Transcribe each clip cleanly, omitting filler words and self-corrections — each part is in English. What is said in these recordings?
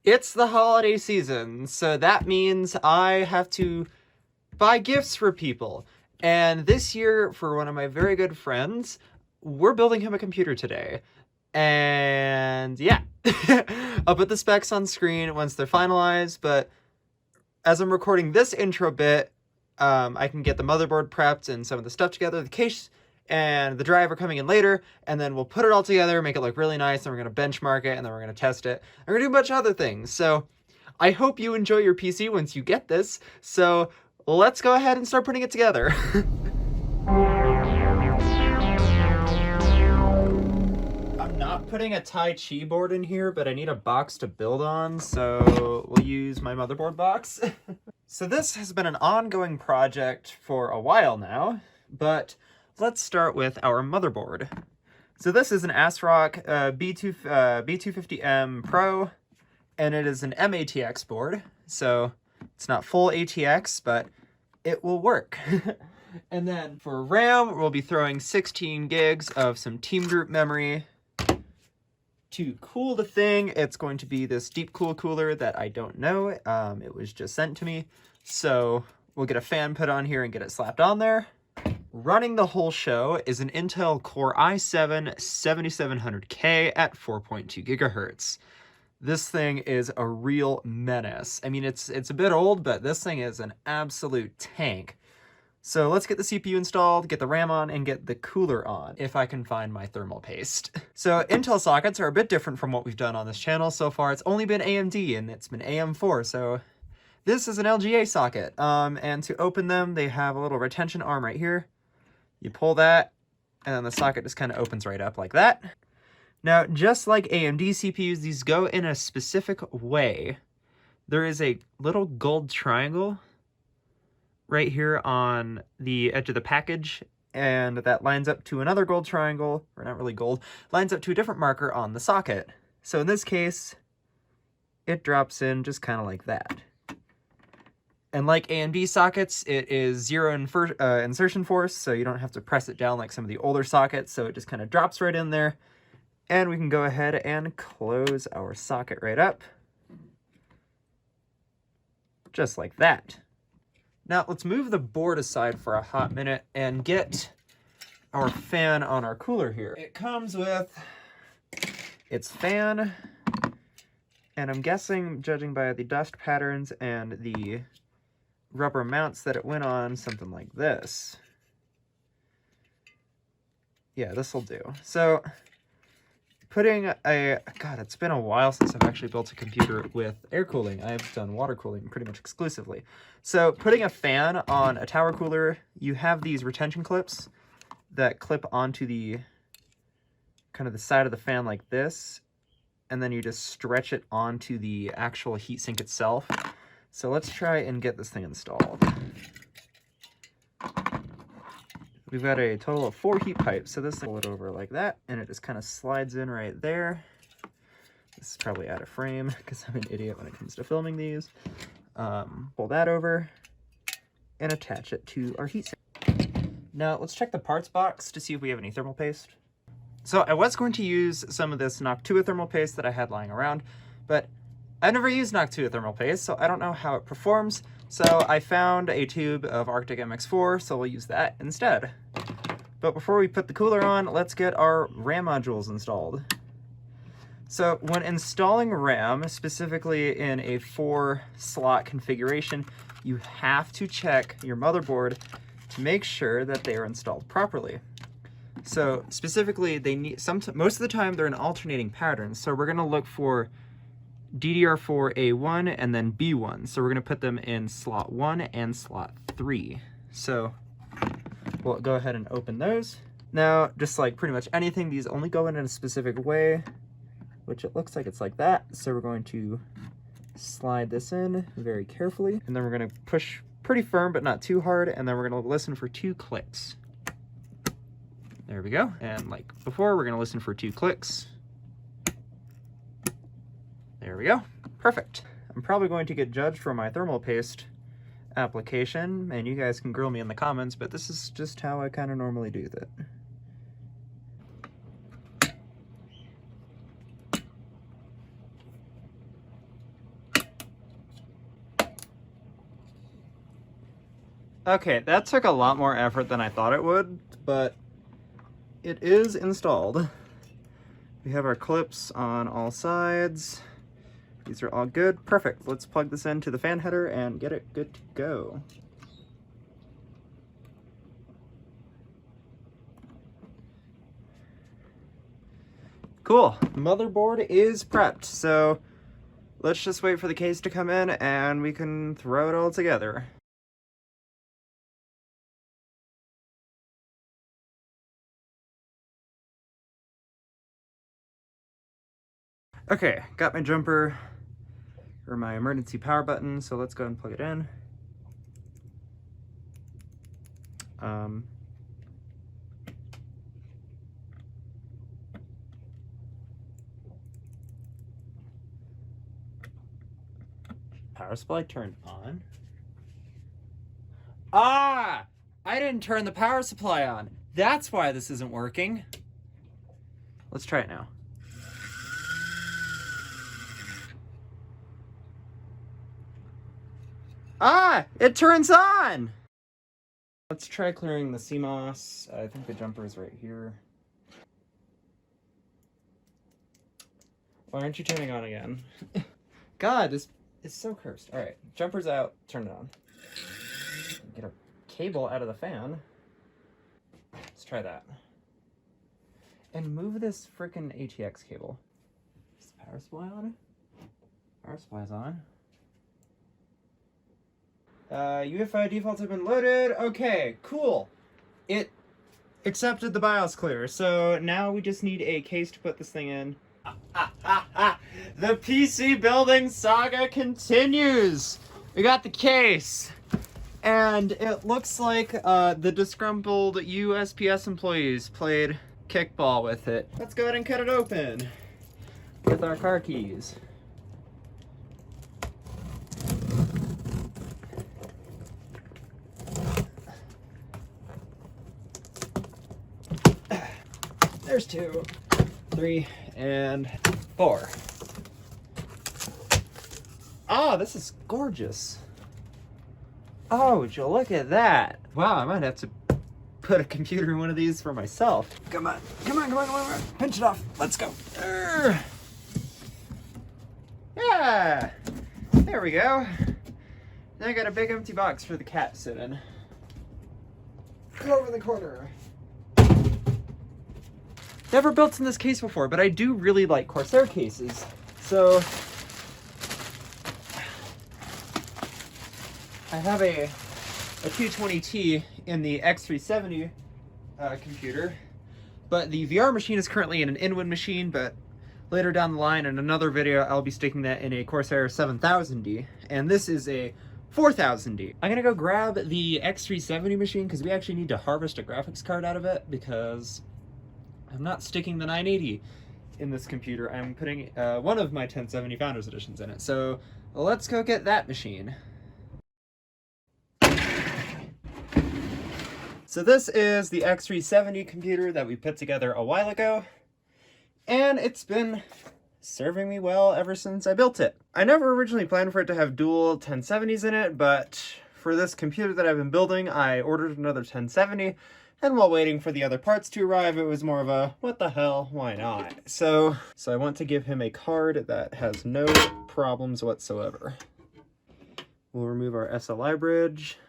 It's the holiday season, so that means I have to buy gifts for people. And this year, for one of my very good friends, we're building him a computer today. And yeah, I'll put the specs on screen once they're finalized, but as I'm recording this intro bit, I can get the motherboard prepped and some of the stuff together. The case and the drive are coming in later, and then we'll put it all together, make it look really nice, and we're going to benchmark it, and then we're going to test it. And we're going to do a bunch of other things. So I hope you enjoy your PC once you get this. So let's go ahead and start putting it together. I'm not putting a Tai Chi board in here, but I need a box to build on, so we'll use my motherboard box. So this has been an ongoing project for a while now, but let's start with our motherboard. So this is an ASRock B250M Pro, and it is an MATX board, so it's not full ATX, but it will work. And then for RAM, we'll be throwing 16 gigs of some Team Group memory. To cool the thing, it's going to be this Deepcool cooler that I don't know. It was just sent to me. So we'll get a fan put on here and get it slapped on there. Running the whole show is an Intel Core i7 7700K at 4.2 gigahertz. This thing is a real menace. I mean, it's a bit old, but this thing is an absolute tank. So let's get the CPU installed, get the RAM on, and get the cooler on, if I can find my thermal paste. So Intel sockets are a bit different from what we've done on this channel. So far, it's only been AMD, and it's been AM4, so this is an LGA socket. And to open them, they have a little retention arm right here. You pull that, and then the socket just kind of opens right up like that. Now, just like AMD CPUs, these go in a specific way. There is a little gold triangle right here on the edge of the package, and that lines up to another gold triangle, or not really gold, lines up to a different marker on the socket. So in this case, it drops in just kind of like that. And like AMD sockets, it is zero insertion force, so you don't have to press it down like some of the older sockets, so it just kind of drops right in there. And we can go ahead and close our socket right up. Just like that. Now let's move the board aside for a hot minute and get our fan on our cooler here. It comes with its fan, and I'm guessing, judging by the dust patterns and the rubber mounts that it went on, something like this. Yeah, this will do. So putting God, it's been a while since I've actually built a computer with air cooling. I've done water cooling pretty much exclusively. So putting a fan on a tower cooler, you have these retention clips that clip onto the kind of the side of the fan like this, and then you just stretch it onto the actual heatsink itself. So let's try and get this thing installed. We've got a total of 4 heat pipes, so this will pull it over like that, and it just kind of slides in right there. This is probably out of frame, because I'm an idiot when it comes to filming these. Pull that over, and attach it to our heatsink. Now, let's check the parts box to see if we have any thermal paste. So I was going to use some of this Noctua thermal paste that I had lying around, but I've never used Noctua thermal paste, so I don't know how it performs. So I found a tube of Arctic MX4, so we'll use that instead. But before we put the cooler on, let's get our RAM modules installed. So when installing RAM, specifically in a 4-slot configuration, you have to check your motherboard to make sure that they are installed properly. So specifically, they need most of the time they're in alternating patterns. So we're going to look for DDR4 A1 and then B1. So we're going to put them in slot 1 and slot 3. So we'll go ahead and open those. Now, just like pretty much anything, these only go in a specific way, which it looks like it's like that. So we're going to slide this in very carefully, and then we're going to push pretty firm but not too hard, and then we're going to listen for 2 clicks. There we go. And like before, we're going to listen for 2 clicks. There we go. Perfect. I'm probably going to get judged for my thermal paste application, and you guys can grill me in the comments, but this is just how I kind of normally do that. Okay, that took a lot more effort than I thought it would, but it is installed. We have our clips on all sides. These are all good. Perfect. Let's plug this into the fan header and get it good to go. Cool. Motherboard is prepped, so let's just wait for the case to come in and we can throw it all together. Okay, got my jumper or my emergency power button, so let's go ahead and plug it in. Power supply turned on. Ah! I didn't turn the power supply on. That's why this isn't working. Let's try it now. Ah! It turns on! Let's try clearing the CMOS. I think the jumper is right here. Why aren't you turning on again? God, this is so cursed. Alright, jumper's out. Turn it on. Get a cable out of the fan. Let's try that. And move this frickin' ATX cable. Is the power supply on? Power supply's on. UEFI defaults have been loaded. Okay, cool. It accepted the BIOS clear, so now we just need a case to put this thing in. The PC building saga continues! We got the case! And it looks like the disgruntled USPS employees played kickball with it. Let's go ahead and cut it open with our car keys. There's 2, 3, and 4. Oh, this is gorgeous. Oh, would you look at that? Wow, I might have to put a computer in one of these for myself. Come on, come on, come on, come on. Pinch it off. Let's go. Yeah, there we go. Now I got a big empty box for the cat to sit in. Go over in the corner. Never built in this case before, but I do really like Corsair cases. So I have a 220T in the X370 computer, but the VR machine is currently in an Inwin machine, but later down the line in another video I'll be sticking that in a Corsair 7000D, and this is a 4000D. I'm gonna go grab the X370 machine because we actually need to harvest a graphics card out of it because I'm not sticking the 980 in this computer. I'm putting one of my 1070 Founders Editions in it. So let's go get that machine. So this is the X370 computer that we put together a while ago, and it's been serving me well ever since I built it. I never originally planned for it to have dual 1070s in it, but for this computer that I've been building, I ordered another 1070, and while waiting for the other parts to arrive, it was more of a, what the hell, why not? So I want to give him a card that has no problems whatsoever. We'll remove our SLI bridge.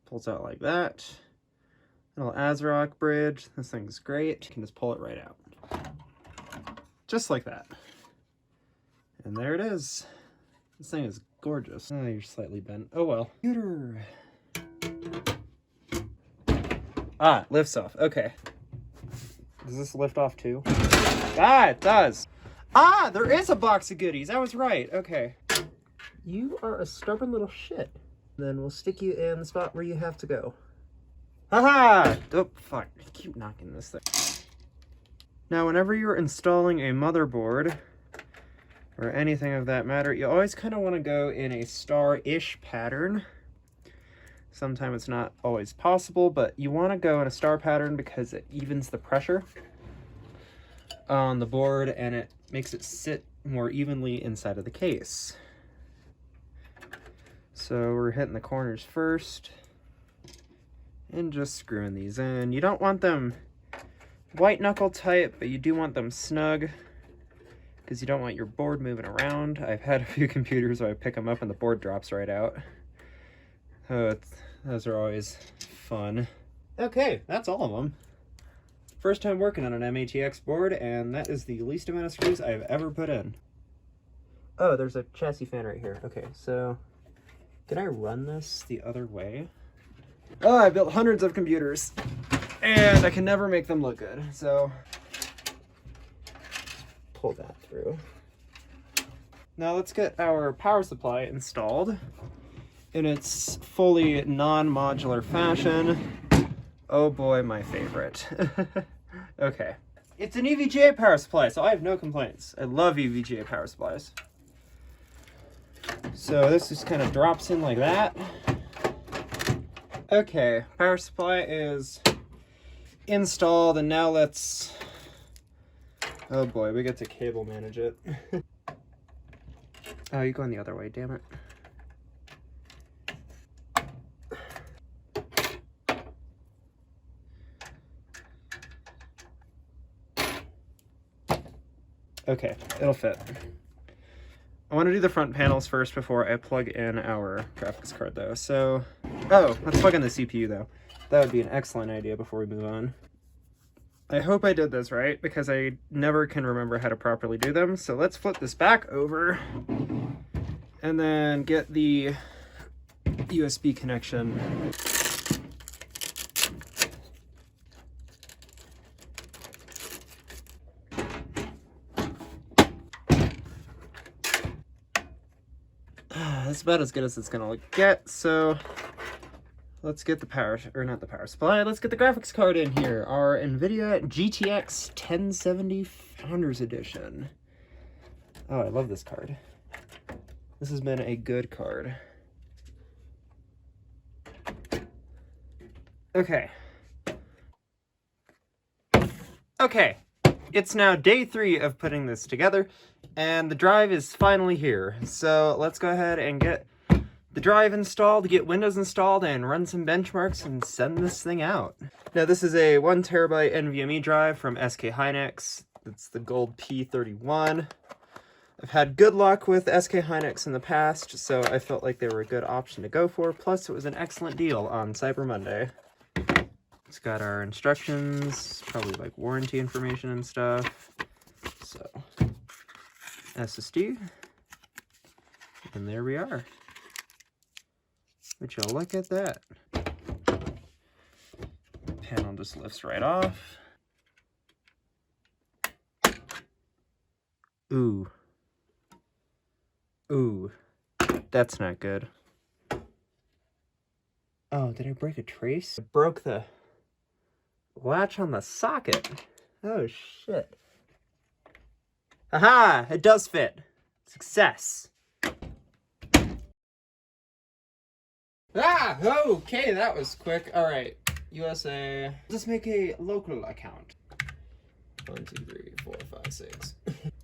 Pulls out like that. Little ASRock bridge. This thing's great. You can just pull it right out. Just like that. And there it is. This thing is gorgeous. Oh, you're slightly bent. Oh well. Computer. Ah, it lifts off. Okay. Does this lift off too? Ah, it does. Ah, there is a box of goodies. I was right. Okay. You are a stubborn little shit. Then we'll stick you in the spot where you have to go. Haha! Oh, fuck. I keep knocking this thing. Now, whenever you're installing a motherboard, or anything of that matter, you always kind of want to go in a star-ish pattern. Sometimes it's not always possible, but you want to go in a star pattern because it evens the pressure on the board and it makes it sit more evenly inside of the case. So we're hitting the corners first and just screwing these in. You don't want them white knuckle tight, but you do want them snug because you don't want your board moving around. I've had a few computers where I pick them up and the board drops right out. Oh, those are always fun. Okay, that's all of them. First time working on an MATX board, and that is the least amount of screws I've ever put in. Oh, there's a chassis fan right here. Okay, so can I run this the other way? Oh, I built hundreds of computers, and I can never make them look good, so pull that through. Now let's get our power supply installed in its fully non-modular fashion. Oh boy, my favorite. Okay. It's an EVGA power supply, so I have no complaints. I love EVGA power supplies. So this just kind of drops in like that. Okay, power supply is installed, and now let's... Oh boy, we get to cable manage it. Oh, you're going the other way, damn it. Okay, it'll fit. I want to do the front panels first before I plug in our graphics card though. So, oh, let's plug in the CPU though. That would be an excellent idea before we move on. I hope I did this right because I never can remember how to properly do them. So let's flip this back over and then get the USB connection. That's about as good as it's gonna get, so let's get the power, or not the power supply, let's get the graphics card in here. Our NVIDIA GTX 1070 Founders Edition. Oh, I love this card. This has been a good card. Okay. Okay, it's now day 3 of putting this together, and the drive is finally here. So let's go ahead and get the drive installed, get Windows installed, and run some benchmarks and send this thing out. Now this is a 1 terabyte NVMe drive from SK Hynix. It's the Gold P31. I've had good luck with SK Hynix in the past, so I felt like they were a good option to go for. Plus it was an excellent deal on Cyber Monday. It's got our instructions, probably like warranty information and stuff. So, SSD. And there we are. Would you look at that? Panel just lifts right off. Ooh. Ooh. That's not good. Oh, did I break a trace? I broke the latch on the socket. Oh shit. Aha! It does fit. Success. Ah! Okay, that was quick. Alright. USA. Let's make a local account. 1, 2, 3, 4, 5, 6.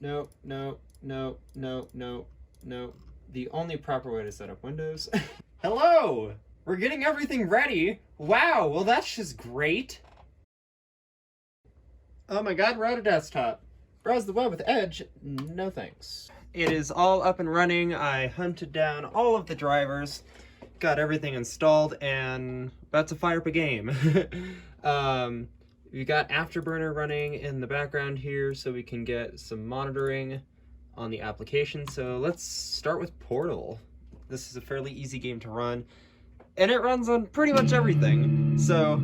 No, no, no, no, no, no. The only proper way to set up Windows. Hello! We're getting everything ready. Wow, well that's just great. Oh my god, we're at a desktop. Browse the web with Edge? No thanks. It is all up and running. I hunted down all of the drivers, got everything installed, and about to fire up a game. We got Afterburner running in the background here so we can get some monitoring on the application. So let's start with Portal. This is a fairly easy game to run, and it runs on pretty much everything. So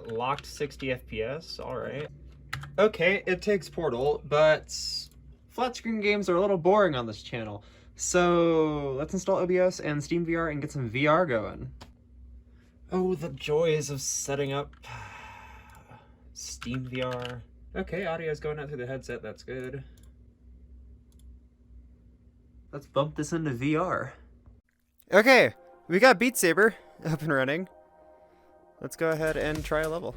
locked 60 FPS, all right. Okay, it takes Portal, but flat screen games are a little boring on this channel. So let's install OBS and SteamVR and get some VR going. Oh, the joys of setting up SteamVR. Okay, audio's going out through the headset, that's good. Let's bump this into VR. Okay, we got Beat Saber up and running. Let's go ahead and try a level.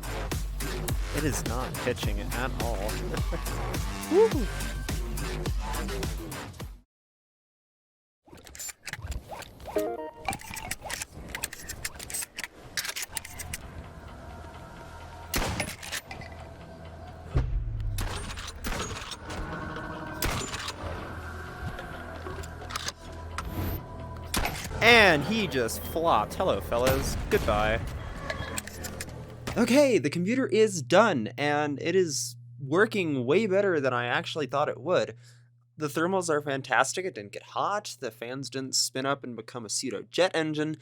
It is not pitching at all. Woo! And he just flopped. Hello, fellas. Goodbye. Okay, the computer is done, and it is working way better than I actually thought it would. The thermals are fantastic, it didn't get hot, the fans didn't spin up and become a pseudo jet engine,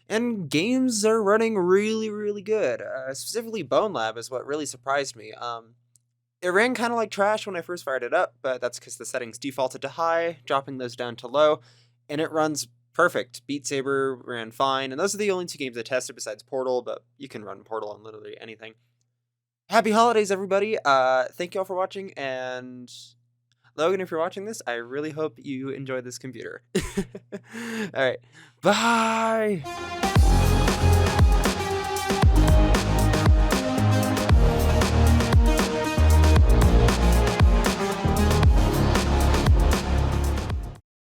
and games are running really, really good. Specifically, Bone Lab is what really surprised me. It ran kind of like trash when I first fired it up, but that's because the settings defaulted to high, dropping those down to low, and it runs perfect. Beat Saber ran fine, and those are the only two games I tested besides Portal, but you can run Portal on literally anything. Happy holidays, everybody! Thank you all for watching, and Logan, if you're watching this, I really hope you enjoy this computer. Alright, bye!